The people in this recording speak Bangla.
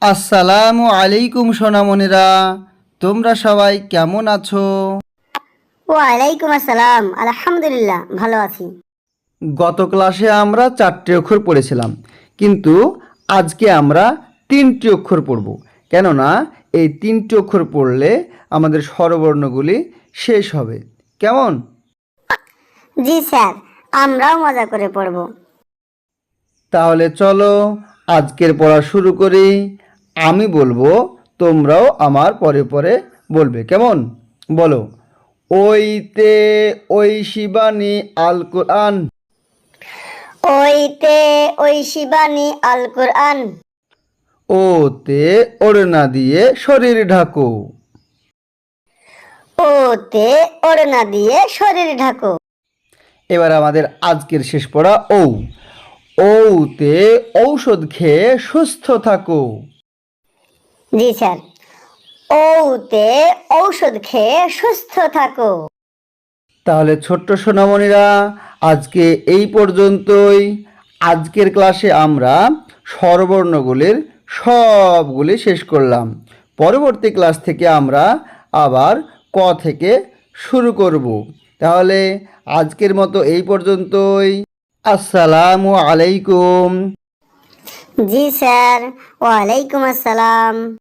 আসসালামু আলাইকুম সোনামণিরা, তোমরা সবাই কেমন আছো? ওয়ালাইকুম আসসালাম। আলহামদুলিল্লাহ, ভালো আছি। গত ক্লাসে আমরা 4টি অক্ষর পড়েছিলাম, কিন্তু আজকে আমরা 3টি অক্ষর পড়ব। কেননা এই 3টি অক্ষর পড়লে আমাদের স্বরবর্ণগুলি শেষ হবে। কেমন? জি স্যার, আমরাও মজা করে পড়ব। তাহলে চলো আজকের পড়া শুরু করি। আমি বলবো, তোমরাও আমার পরে পরে বলবে। কেমন? বলো। ওইতে ওই শিবানী আল কোরআন। ওইতে ওই শিবানী আল কোরআন। ওতে ওড়না দিয়ে শরীর ঢাকো। ওতে ওড়না দিয়ে শরীর ঢাকো। এবার আমাদের আজকের শেষ পড়া ঔ। ঔতে ঔষধ খেয়ে সুস্থ থাকো। জি স্যার, ওতে ঔষধ খেয়ে সুস্থ থাকো। তাহলে ছোট্ট সোনামণিরা, আজকে এই পর্যন্তই। আজকের ক্লাসে আমরা স্বরবর্ণগুলির সবগুলি শেষ করলাম। পরবর্তী ক্লাস থেকে আমরা আবার ক থেকে শুরু করব। তাহলে আজকের মতো এই পর্যন্তই। আসসালামু আলাইকুম। জি স্যার, ওয়ালাইকুম আসসালাম।